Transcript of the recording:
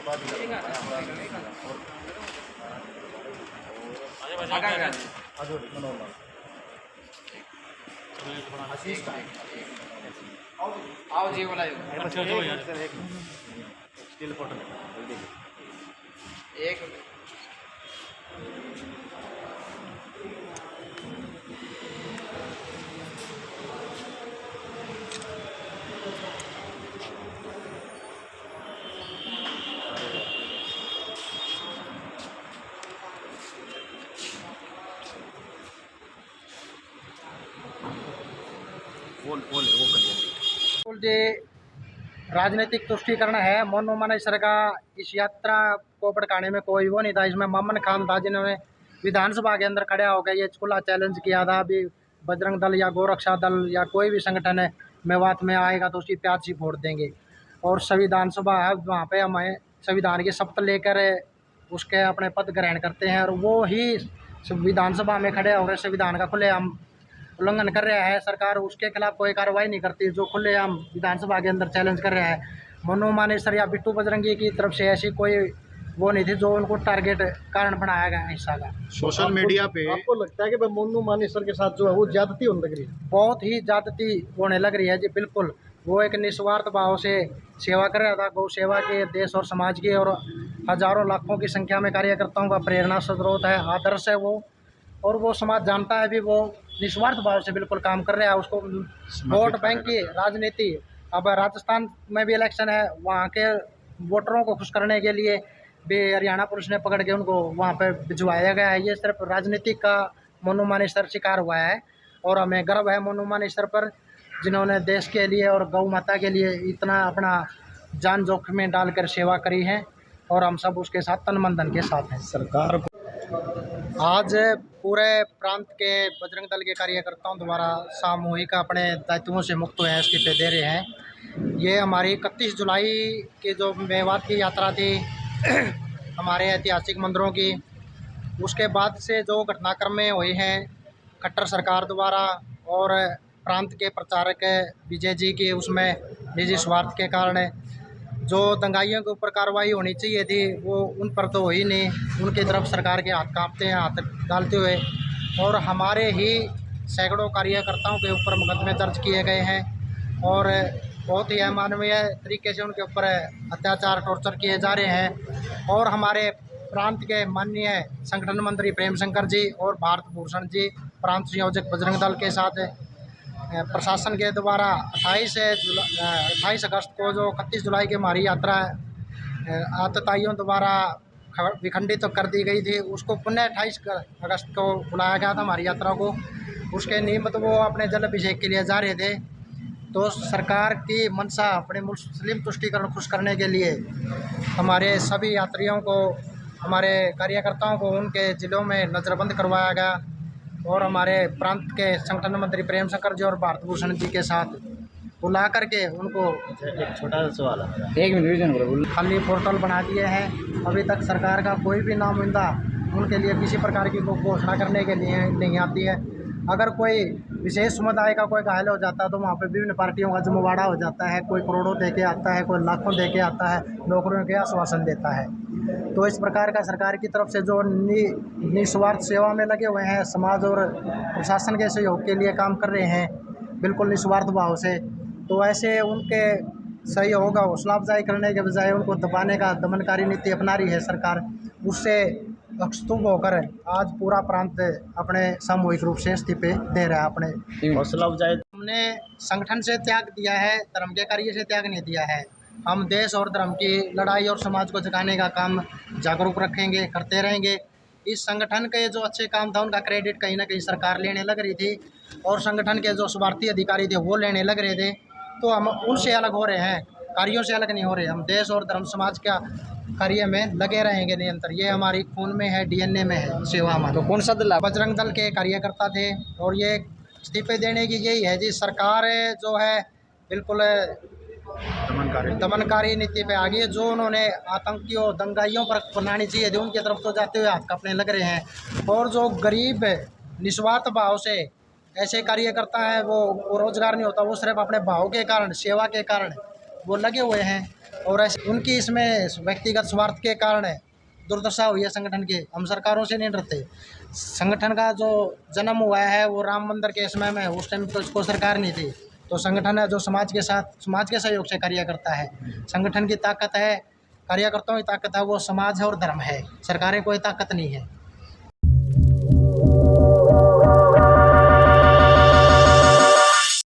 आओ जी बोला एक बिल्कुल जी राजनीतिक तुष्टीकरण है। मोनू मानेसर का इस यात्रा को भड़काने में कोई वो नहीं था। इसमें मोमन खान था जिन्होंने विधानसभा के अंदर खड़ा होकर ये खुला चैलेंज किया था अभी बजरंग दल या गोरक्षा दल या कोई भी संगठन है मेवात में आएगा तो उसकी प्याज सी फोड़ देंगे। और संविधान सभा है वहाँ पे हमें संविधान की शपथ लेकर उसके अपने पद ग्रहण करते हैं और वो ही विधानसभा में खड़े होकर संविधान का खुलेआम उल्लंघन कर रहा है। सरकार उसके खिलाफ कोई कार्रवाई नहीं करती जो खुलेआम विधानसभा के अंदर चैलेंज कर रहा है। मोनू मानेसर या बिट्टू बजरंगी की तरफ से ऐसी कोई वो नहीं थी जो उनको टारगेट कारण बनाया गया हिस्सा का। सोशल मीडिया पे आपको लगता है कि भाई मोनू मानेसर के साथ जो है वो ज्यादती होने लग रही है? बहुत ही ज्यादती होने लग रही है जी। बिल्कुल वो एक निस्वार्थ भाव से सेवा कर रहा था। गौ सेवा के देश और समाज के और हजारों लाखों की संख्या में कार्यकर्ताओं का प्रेरणा स्रोत है, आदर्श है वो। और वो समाज जानता है भी वो निस्वार्थ भाव से बिल्कुल काम कर रहा है। उसको वोट बैंक की राजनीति, अब राजस्थान में भी इलेक्शन है, वहाँ के वोटरों को खुश करने के लिए भी हरियाणा पुलिस ने पकड़ के उनको वहाँ पे भिजवाया गया है। ये सिर्फ राजनीतिक का मोनू मानेसर शिकार हुआ है और हमें गर्व है मोनू मानेसर पर जिन्होंने देश के लिए और गौ माता के लिए इतना अपना जान जोखिम में डालकर सेवा करी है और हम सब उसके साथ तन मन धन के साथ हैं। सरकार को आज पूरे प्रांत के बजरंग दल के कार्यकर्ताओं द्वारा सामूहिक अपने दायित्वों से मुक्त हुए हैं, इस्तीफे दे रहे हैं। ये हमारी 31 जुलाई की जो मेवात की यात्रा थी हमारे ऐतिहासिक मंदिरों की, उसके बाद से जो घटनाक्रम हुए हैं खट्टर सरकार द्वारा और प्रांत के प्रचारक विजय जी की उसमें निजी स्वार्थ के कारण जो दंगाइयों के ऊपर कार्रवाई होनी चाहिए थी वो उन पर तो हुई नहीं। उनकी तरफ सरकार के हाथ कांपते हैं हाथ डालते हुए और हमारे ही सैकड़ों कार्यकर्ताओं के ऊपर मुकदमे दर्ज किए गए हैं और बहुत ही अमानवीय तरीके से उनके ऊपर अत्याचार टॉर्चर किए जा रहे हैं। और हमारे प्रांत के माननीय संगठन मंत्री प्रेम शंकर जी और भारत भूषण जी प्रांत संयोजक बजरंग दल के साथ प्रशासन के द्वारा 28 अगस्त को जो 31 जुलाई की हमारी यात्रा आतताइयों द्वारा विखंडित तो कर दी गई थी, उसको पुनः 28 अगस्त को बुलाया गया था हमारी यात्रा को। उसके निमित्त वो अपने जल अभिषेक के लिए जा रहे थे तो सरकार की मंशा अपने मुस्लिम तुष्टीकरण खुश करने के लिए हमारे सभी यात्रियों को हमारे कार्यकर्ताओं को उनके ज़िलों में नज़रबंद करवाया गया और हमारे प्रांत के संगठन मंत्री प्रेम शंकर जी और भारत भूषण जी के साथ बुला करके उनको एक छोटा सा सवाल है, 1 मिनट खाली पोर्टल बना दिए हैं। अभी तक सरकार का कोई भी नामुमकिन उनके लिए किसी प्रकार की घोषणा करने के लिए नहीं आती है। अगर कोई विशेष समुदाय का कोई घायल हो जाता है तो वहाँ पे विभिन्न पार्टियों का जमवाड़ा हो जाता है, कोई करोड़ों दे के आता है, कोई लाखों दे के आता है, नौकरियों के आश्वासन देता है। तो इस प्रकार का सरकार की तरफ से जो निस्वार्थ सेवा में लगे हुए हैं, समाज और प्रशासन के सहयोग के लिए काम कर रहे हैं बिल्कुल निस्वार्थ भाव से, तो ऐसे उनके सहयोग हौसला अफजाई करने के बजाय उनको दबाने का दमनकारी नीति अपना रही है सरकार। उससे स्तुभ होकर आज पूरा प्रांत अपने सामूहिक रूप से इस्तीफे दे रहा है। अपने हौसला अफजाई हमने संगठन से त्याग दिया है, धर्म के कार्य से त्याग नहीं दिया है। हम देश और धर्म की लड़ाई और समाज को जगाने का काम जागरूक रखेंगे, करते रहेंगे। इस संगठन के जो अच्छे काम था उनका क्रेडिट कहीं ना कहीं सरकार लेने लग रही थी और संगठन के जो स्वार्थी अधिकारी थे वो लेने लग रहे थे, तो हम उनसे अलग हो रहे हैं, कार्यों से अलग नहीं हो रहे। हम देश और धर्म समाज का कार्य में लगे रहेंगे निरंतर। ये हमारी खून में है, डीएनए में है सेवा हमारी। तो कौन सा दल? बजरंग दल के कार्यकर्ता थे और ये इस्तीफे देने की यही है जी, सरकार जो है बिल्कुल दमनकारी नीति पे आ गई है। जो उन्होंने आतंकियों दंगाइयों पर बनानी चाहिए थी उनकी तरफ तो जाते हुए हाथ कांपने लग रहे हैं। और जो गरीब निस्वार्थ भाव से ऐसे कार्यकर्ता हैं वो रोजगार नहीं होता, वो सिर्फ अपने भाव के कारण, सेवा के कारण वो लगे हुए हैं और ऐसे उनकी इसमें व्यक्तिगत स्वार्थ के कारण दुर्दशा हुई है संगठन की। हम सरकारों से नहीं डरते। संगठन का जो जन्म हुआ है वो राम मंदिर के समय में, उस टाइम तो इसको सरकार नहीं थी। तो संगठन है जो समाज के साथ, समाज के सहयोग से कार्य करता है। संगठन की ताकत है, कार्यकर्ताओं की ताकत है, वो समाज है और धर्म है। सरकारें कोई ताकत नहीं है।